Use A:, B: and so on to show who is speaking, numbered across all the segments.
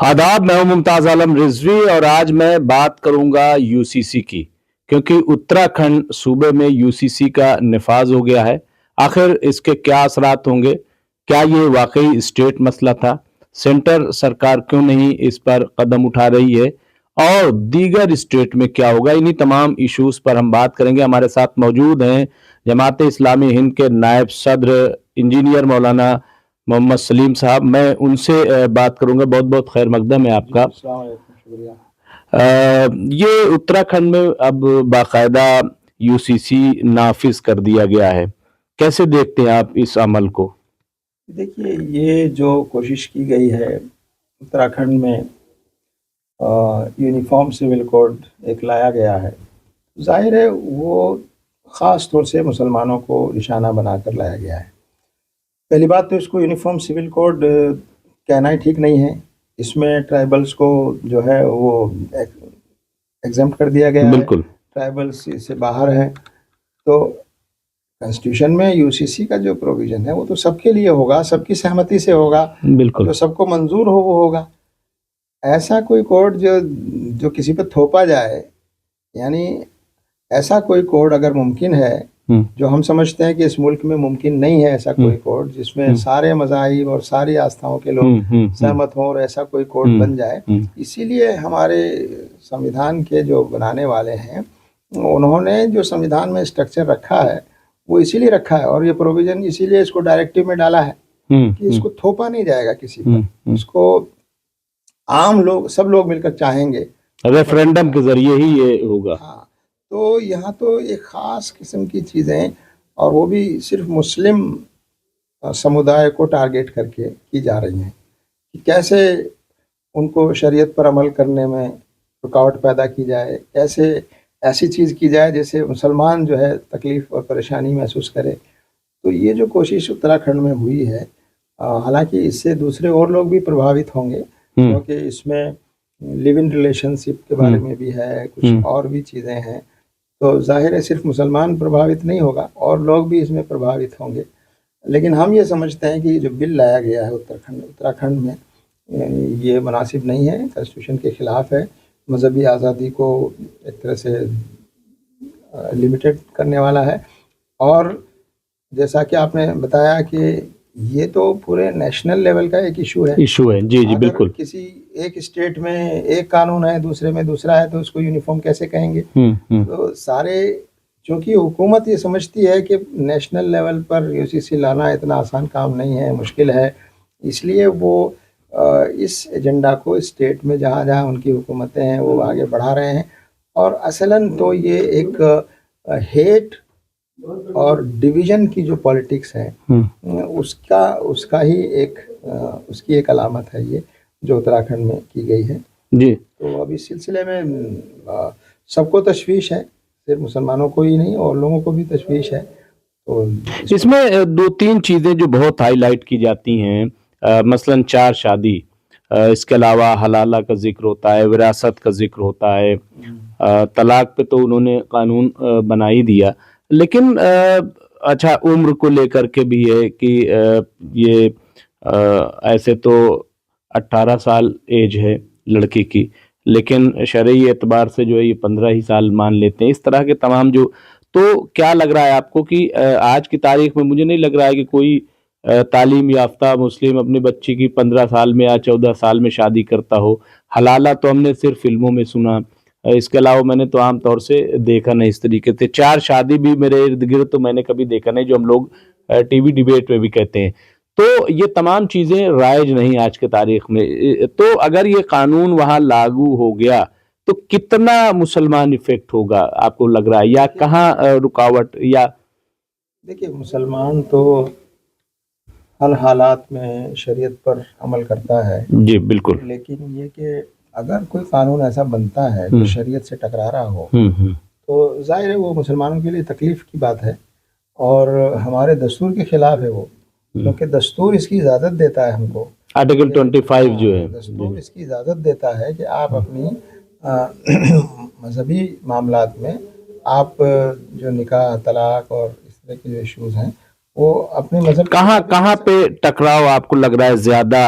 A: आदाब, मैं हूं मुमताज आलम रिजवी और आज मैं बात करूंगा यूसीसी की, क्योंकि उत्तराखंड सूबे में यूसीसी का निफाज हो गया है। आखिर इसके क्या असरात होंगे? क्या ये वाकई स्टेट मसला था? सेंटर सरकार क्यों नहीं इस पर कदम उठा रही है? और दीगर स्टेट में क्या होगा? इन्हीं तमाम इश्यूज पर हम बात करेंगे। हमारे साथ मौजूद हैं जमात इस्लामी हिंद के नायब सदर इंजीनियर मौलाना मोहम्मद सलीम साहब। मैं उनसे बात करूंगा। बहुत बहुत खैर मकदम है आपका।
B: शुक्रिया।
A: ये उत्तराखंड में अब बाकायदा यूसीसी नाफिज कर दिया गया है, कैसे देखते हैं आप इस अमल को?
B: देखिए, ये जो कोशिश की गई है उत्तराखंड में यूनिफॉर्म सिविल कोड एक लाया गया है, जाहिर है वो ख़ास तौर से मुसलमानों को निशाना बनाकर लाया गया है। पहली बात तो इसको यूनिफॉर्म सिविल कोड कहना ही ठीक नहीं है। इसमें ट्राइबल्स को जो है वो एग्जम्प्ट कर दिया गया है,
A: बिल्कुल।
B: ट्राइबल्स इससे बाहर है। तो कॉन्स्टिट्यूशन में यूसीसी का जो प्रोविज़न है वो तो सबके लिए होगा, सबकी सहमति से होगा,
A: बिल्कुल।
B: जो सबको मंजूर हो वो होगा। ऐसा कोई कोड जो किसी पर थोपा जाए, यानी ऐसा कोई कोड अगर मुमकिन है, जो हम समझते हैं कि इस मुल्क में मुमकिन नहीं है, ऐसा कोई कोड जिसमें सारे मज़ाहिब और सारी आस्थाओं के लोग सहमत हों और ऐसा कोई कोड बन जाए। इसीलिए हमारे संविधान के जो बनाने वाले हैं उन्होंने जो संविधान में स्ट्रक्चर रखा है वो इसीलिए रखा है, और ये प्रोविज़न इसीलिए इसको डायरेक्टिव में डाला है कि इसको थोपा नहीं जाएगा किसी पर। इसको आम लोग, सब लोग मिलकर चाहेंगे,
A: रेफरेंडम के जरिए ही ये होगा।
B: हाँ, तो यहाँ तो एक ख़ास किस्म की चीज़ें, और वो भी सिर्फ मुस्लिम समुदाय को टारगेट करके की जा रही हैं कि कैसे उनको शरीयत पर अमल करने में रुकावट पैदा की जाए, कैसे ऐसी चीज़ की जाए जिससे मुसलमान जो है तकलीफ़ और परेशानी महसूस करे। तो ये जो कोशिश उत्तराखंड में हुई है, हालांकि इससे दूसरे और लोग भी प्रभावित होंगे, क्योंकि इसमें लिव इन रिलेशनशिप के बारे में भी है, कुछ और भी चीज़ें हैं। तो जाहिर है सिर्फ मुसलमान प्रभावित नहीं होगा, और लोग भी इसमें प्रभावित होंगे। लेकिन हम ये समझते हैं कि जो बिल लाया गया है उत्तराखंड में, ये मुनासिब नहीं है, कॉन्स्टिट्यूशन के ख़िलाफ़ है, मजहबी आज़ादी को एक तरह से लिमिटेड करने वाला है। और जैसा कि आपने बताया कि ये तो पूरे नेशनल लेवल का एक इशू है।
A: जी जी, बिल्कुल।
B: किसी एक स्टेट में एक कानून है, दूसरे में दूसरा है, तो उसको यूनिफॉर्म कैसे कहेंगे? तो सारे, क्योंकि हुकूमत ये समझती है कि नेशनल लेवल पर यूसीसी लाना इतना आसान काम नहीं है, मुश्किल है, इसलिए वो इस एजेंडा को स्टेट में जहाँ जहाँ उनकी हुकूमतें हैं वो आगे बढ़ा रहे हैं। और असलन तो ये एक हेट और डिवीज़न की जो पॉलिटिक्स है उसका ही उसकी एक अलामत है ये, जो उत्तराखंड में की गई है
A: जी।
B: तो अब इस सिलसिले में सबको तशवीश है, सिर्फ मुसलमानों को ही नहीं और लोगों को भी तशवीश है। तो
A: इसमें दो तीन चीज़ें जो बहुत हाईलाइट की जाती हैं, मसलन 4 शादी, इसके अलावा हलाला का जिक्र होता है, विरासत का जिक्र होता है, तलाक पे तो उन्होंने कानून बना ही दिया, लेकिन अच्छा उम्र को लेकर के भी है कि ये ऐसे तो 18 साल एज है लड़की की, लेकिन शरई एतबार से जो है ये 15 ही साल मान लेते हैं। इस तरह के तमाम जो, तो क्या लग रहा है आपको कि आज की तारीख में मुझे नहीं लग रहा है कि कोई तालीम याफ्ता मुस्लिम अपनी बच्ची की 15 साल में या 14 साल में शादी करता हो। हलाला तो हमने सिर्फ फिल्मों में सुना, इसके अलावा मैंने तो आम तौर से देखा नहीं इस तरीके से। 4 शादी भी मेरे इर्द गिर्द तो मैंने कभी देखा नहीं, जो हम लोग टीवी डिबेट में भी कहते हैं। तो ये तमाम चीज़ें राइज नहीं आज के तारीख में। तो अगर ये कानून वहाँ लागू हो गया तो कितना मुसलमान इफेक्ट होगा आपको लग रहा है, या कहाँ रुकावट? या
B: देखिए, मुसलमान तो हर हालात में शरीयत पर अमल करता है
A: जी बिल्कुल,
B: लेकिन ये कि अगर कोई कानून ऐसा बनता है जो शरीयत से टकरा रहा हो तो जाहिर है वो मुसलमानों के लिए तकलीफ की बात है, और हमारे दस्तूर के खिलाफ है वो, क्योंकि दस्तूर इसकी इजाज़त देता है हमको।
A: आर्टिकल 25 जो है,
B: दस्तूर इसकी इजाज़त देता है कि आप अपनी मजहबी मामलात में आप जो निकाह, तलाक और इस तरह के जो इशूज़ हैं وہ اپنے مذہب
A: کہاں پہ ٹکراؤ آپ کو لگ رہا ہے زیادہ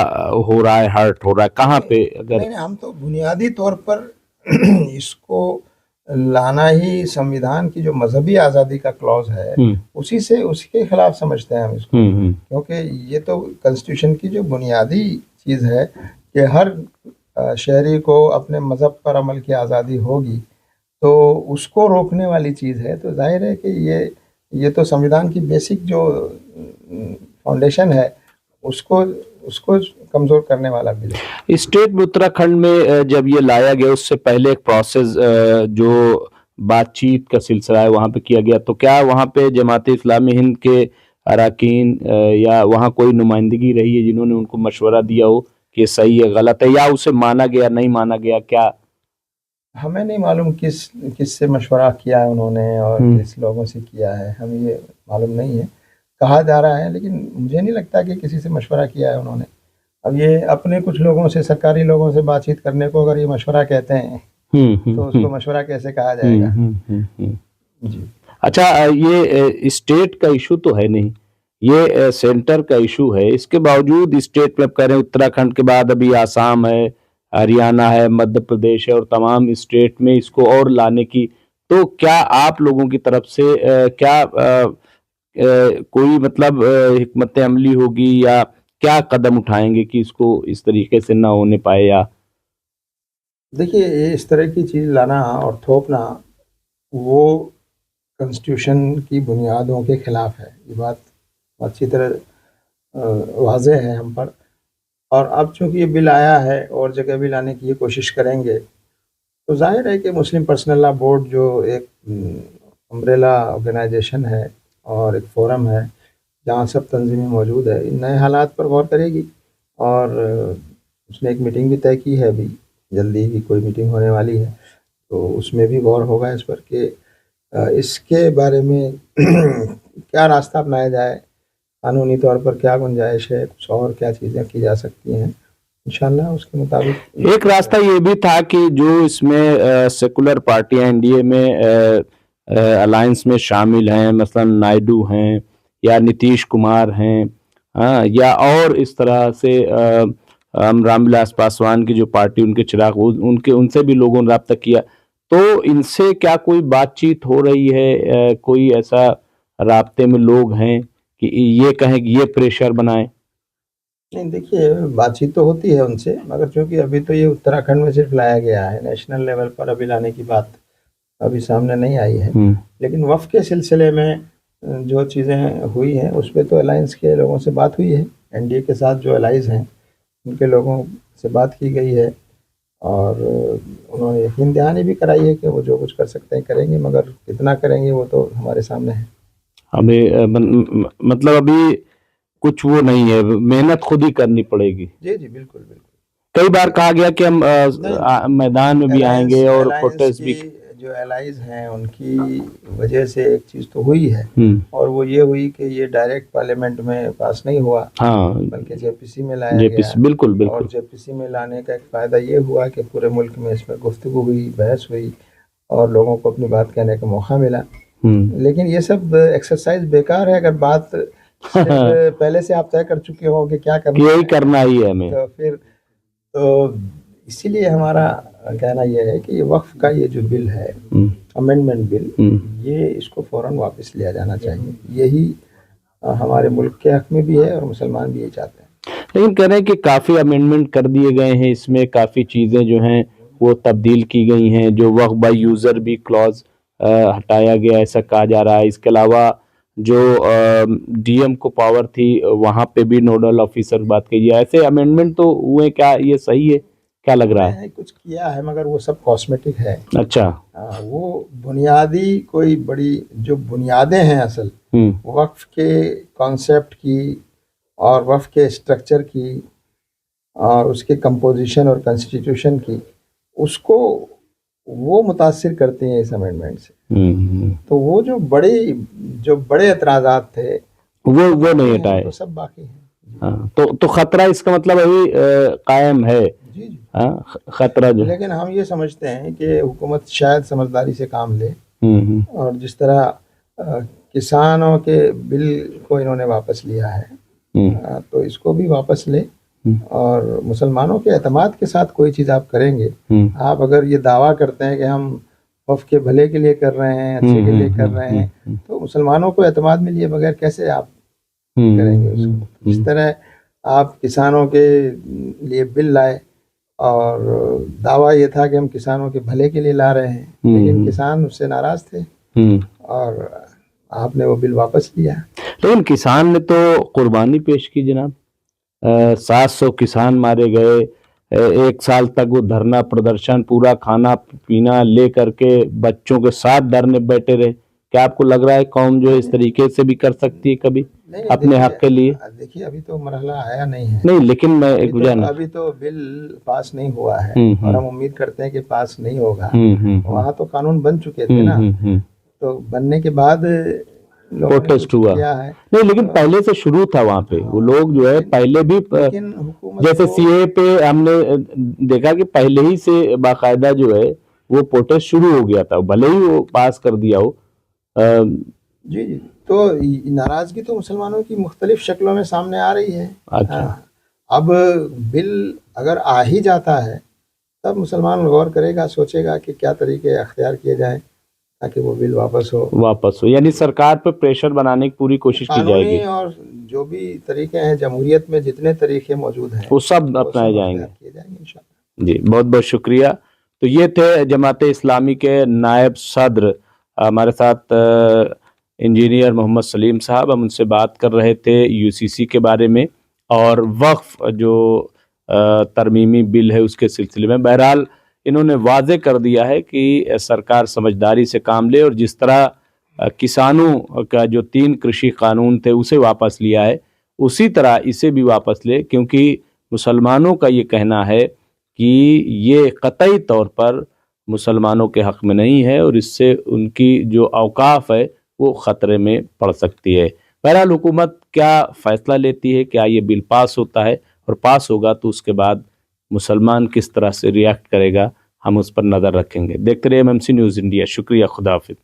A: ہو رہا ہے، ہرٹ ہو رہا ہے کہاں پہ؟ اگر
B: نہیں ہم تو بنیادی طور پر اس کو لانا ہی سمویدھان کی جو مذہبی آزادی کا کلوز ہے اسی کے خلاف سمجھتے ہیں ہم اس کو، کیونکہ یہ تو کنسٹیٹیوشن کی جو بنیادی چیز ہے کہ ہر شہری کو اپنے مذہب پر عمل کی آزادی ہوگی، تو اس کو روکنے والی چیز ہے۔ تو ظاہر ہے کہ یہ تو سمویدھان کی بیسک جو فاؤنڈیشن ہے اس کو کمزور کرنے والا بل ہے۔
A: اسٹیٹ میں اتراکھنڈ میں جب یہ لایا گیا اس سے پہلے ایک پروسیس جو بات چیت کا سلسلہ ہے وہاں پہ کیا گیا، تو کیا وہاں پہ جماعت اسلامی ہند کے اراکین یا وہاں کوئی نمائندگی رہی ہے جنہوں نے ان کو مشورہ دیا ہو کہ یہ صحیح ہے غلط ہے، یا اسے مانا گیا نہیں مانا گیا؟ کیا
B: ہمیں نہیں معلوم کس سے مشورہ کیا ہے انہوں نے اور کس لوگوں سے کیا ہے، ہمیں یہ معلوم نہیں ہے، کہا جا رہا ہے، لیکن مجھے نہیں لگتا کہ کسی سے مشورہ کیا ہے انہوں نے۔ اب یہ اپنے کچھ لوگوں سے، سرکاری لوگوں سے بات چیت کرنے کو اگر یہ مشورہ کہتے ہیں تو اس کو مشورہ کیسے کہا جائے گا؟ جی
A: اچھا، یہ اسٹیٹ کا ایشو تو ہے نہیں، یہ سینٹر کا ایشو ہے، اس کے باوجود اسٹیٹ میں کہہ رہے ہیں اتراکھنڈ کے بعد ابھی آسام ہے، ہریانہ ہے، مدھیہ پردیش ہے، اور تمام اسٹیٹ میں اس کو اور لانے کی، تو کیا آپ لوگوں کی طرف سے کیا کوئی مطلب حکمت عملی ہوگی یا کیا قدم اٹھائیں گے کہ اس کو اس طریقے سے نہ ہونے پائے؟ یا
B: دیکھیے، یہ اس طرح کی چیز لانا اور تھوپنا وہ کنسٹیٹیوشن کی بنیادوں کے خلاف ہے، یہ بات اچھی طرح واضح ہے ہم پر، اور اب چونکہ یہ بل آیا ہے اور جگہ بھی لانے کی یہ کوشش کریں گے، تو ظاہر ہے کہ مسلم پرسنل لا بورڈ جو ایک امبریلا آرگنائزیشن ہے اور ایک فورم ہے جہاں سب تنظیمیں موجود ہے، ان نئے حالات پر غور کرے گی، اور اس نے ایک میٹنگ بھی طے کی ہے، ابھی جلدی ہی کوئی میٹنگ ہونے والی ہے، تو اس میں بھی غور ہوگا اس پر کہ اس کے بارے میں کیا راستہ اپنایا جائے، قانونی طور پر کیا گنجائش ہے، کچھ اور کیا چیزیں کی جا سکتی ہیں، انشاءاللہ اس کے مطابق۔
A: ایک راستہ یہ بھی تھا کہ جو اس میں سیکولر پارٹیاں انڈیا میں الائنس میں شامل ہیں، مثلا نائیڈو ہیں یا نتیش کمار ہیں، یا اور اس طرح سے رام ولاس پاسوان کی جو پارٹی، ان کے چراغ، ان سے بھی لوگوں نے رابطہ کیا، تو ان سے کیا کوئی بات چیت ہو رہی ہے؟ کوئی ایسا رابطے میں لوگ ہیں کہ یہ کہیں کہ یہ پریشر بنائیں؟
B: نہیں، دیکھیے، بات چیت تو ہوتی ہے ان سے، مگر چونکہ ابھی تو یہ اتراکھنڈ میں صرف لایا گیا ہے، نیشنل لیول پر ابھی لانے کی بات ابھی سامنے نہیں آئی ہے، لیکن وفد کے سلسلے میں جو چیزیں ہوئی ہیں اس پہ تو الائنس کے لوگوں سے بات ہوئی ہے، این ڈی اے کے ساتھ جو الائز ہیں ان کے لوگوں سے بات کی گئی ہے، اور انہوں نے یقین دہانی بھی کرائی ہے کہ وہ جو کچھ کر سکتے ہیں کریں گے، مگر کتنا کریں گے وہ تو ہمارے سامنے ہے۔
A: ہمیں مطلب ابھی کچھ وہ نہیں ہے، محنت خود ہی کرنی پڑے گی۔
B: جی جی، بالکل بالکل۔
A: کئی بار کہا گیا کہ ہم میدان میں بھی آئیں گے اور پروٹیسٹ بھی۔
B: جو الائز ہیں ان کی وجہ سے ایک چیز تو ہوئی ہے، اور وہ یہ ہوئی کہ یہ ڈائریکٹ پارلیمنٹ میں پاس نہیں ہوا، بلکہ جے پی سی میں لایا گیا،
A: بالکل بالکل،
B: اور جے پی سی میں لانے کا ایک فائدہ یہ ہوا کہ پورے ملک میں اس پر گفتگو ہوئی، بحث ہوئی، اور لوگوں کو اپنی بات کہنے کا موقع ملا۔ لیکن یہ سب ایکسرسائز بیکار ہے اگر بات پہلے سے آپ طے کر چکے ہو کہ کیا کرنا ہے،
A: یہی کرنا ہی ہے ہمیں،
B: تو پھر تو اسی لیے ہمارا کہنا یہ ہے کہ یہ وقف کا یہ جو بل ہے، امینڈمنٹ بل، یہ اس کو فوراً واپس لیا جانا چاہیے، یہی ہمارے ملک کے حق میں بھی ہے اور مسلمان بھی یہ چاہتے ہیں۔
A: لیکن کہہ رہے ہیں کہ کافی امینڈمنٹ کر دیے گئے ہیں، اس میں کافی چیزیں جو ہیں وہ تبدیل کی گئی ہیں، جو وقف بائی یوزر بھی کلوز ہٹایا گیا، ایسا کہا جا رہا ہے۔ اس کے علاوہ جو ڈی ایم کو پاور تھی وہاں پہ بھی نوڈل آفیسر بات کی ہے، ایسے امینڈمنٹ تو ہوئے، کیا یہ صحیح ہے؟ کیا لگ رہا ہے؟
B: کچھ کیا ہے مگر وہ سب کاسمیٹک ہے۔
A: اچھا،
B: وہ بنیادی کوئی بڑی جو بنیادیں ہیں اصل وقف کے کانسیپٹ کی اور وقف کے اسٹرکچر کی اور اس کے کمپوزیشن اور کنسٹیٹیوشن کی، اس کو وہ متاثر کرتے ہیں اس امینڈمنٹ سے، تو وہ جو بڑے اعتراضات تھے
A: وہ نہیں ہٹائے،
B: تو سب باقی ہیں۔
A: تو خطرہ اس کا مطلب ابھی قائم ہے؟
B: جی جی،
A: خطرہ جو،
B: لیکن ہم یہ سمجھتے ہیں کہ حکومت شاید سمجھداری سے کام لے، اور جس طرح किसानों के बिल को इन्होंने वापस लिया है, तो इसको भी वापस ले, और मुसलमानों के एतमाद के साथ कोई चीज़ आप करेंगे, आप अगर ये दावा करते हैं कि हम वफ़ के भले के लिए कर रहे हैं, अच्छे के लिए कर रहे हैं, तो मुसलमानों को एतमाद में लिए बगैर कैसे आप करेंगे उसको। इस तरह आप किसानों के लिए बिल लाए और दावा ये था कि हम किसानों के भले के लिए ला रहे हैं, लेकिन किसान उससे नाराज़ थे और आपने वो बिल वापस लिया।
A: लेकिन किसान ने तो कुर्बानी पेश की जनाब, 700 किसान मारे गए, 1 साल तक वो धरना प्रदर्शन, पूरा खाना पीना ले करके बच्चों के साथ धरने बैठे रहे। क्या आपको लग रहा है कौम जो इस तरीके से भी कर सकती है कभी
B: नहीं,
A: अपने हक के लिए?
B: देखिए अभी तो मरहला आया नहीं है,
A: नहीं, लेकिन मैं एक
B: अभी तो बिल पास नहीं हुआ है और हम उम्मीद करते हैं कि पास नहीं होगा। वहाँ तो कानून बन चुके थे ना, तो बनने के बाद
A: प्रोटेस्ट हुआ है। नहीं, लेकिन पहले से शुरू था वहाँ पे, वो लोग जो है पहले भी, जैसे सीए पे हमने देखा कि पहले ही से बाकायदा जो है वो प्रोटेस्ट शुरू हो गया था, भले ही वो पास कर दिया हो।
B: जी जी, तो नाराजगी तो मुसलमानों की मुख्तलिफ शक्लों में सामने आ रही है।
A: अच्छा,
B: अब बिल अगर आ ही जाता है तब मुसलमान गौर करेगा, सोचेगा कि क्या तरीके अख्तियार किए जाएं ताकि वो बिल वापस हो। यानी सरकार पर प्रेशर बनाने की पूरी कोशिश की जाएगी, और जो भी तरीके हैं जमहूरियत में जितने तरीके मौजूद हैं
A: वो सब अपनाए जाएंगे इंशाअल्लाह। जी, बहुत बहुत शुक्रिया। तो ये थे जमात इस्लामी के नायब सदर, हमारे साथ इंजीनियर मोहम्मद सलीम साहब। हम उनसे बात कर रहे थे यूसीसी के बारे में और वक्फ जो तरमीमी बिल है उसके सिलसिले में। बहरहाल इन्होंने वाज़े कर दिया है कि सरकार समझदारी से काम ले, और जिस तरह किसानों का जो 3 कृषि कानून थे उसे वापस लिया है, उसी तरह इसे भी वापस ले, क्योंकि मुसलमानों का ये कहना है कि ये कतई तौर पर मुसलमानों के हक़ में नहीं है और इससे उनकी जो औकाफ है वो ख़तरे में पड़ सकती है। बहरहाल हुकूमत क्या फ़ैसला लेती है, क्या ये बिल पास होता है, और पास होगा तो उसके बाद मुसलमान किस तरह से रिएक्ट करेगा, हम उस पर नज़र रखेंगे। देखते रहिए एमएमसी न्यूज़ इंडिया। शुक्रिया, खुदा हाफिज़।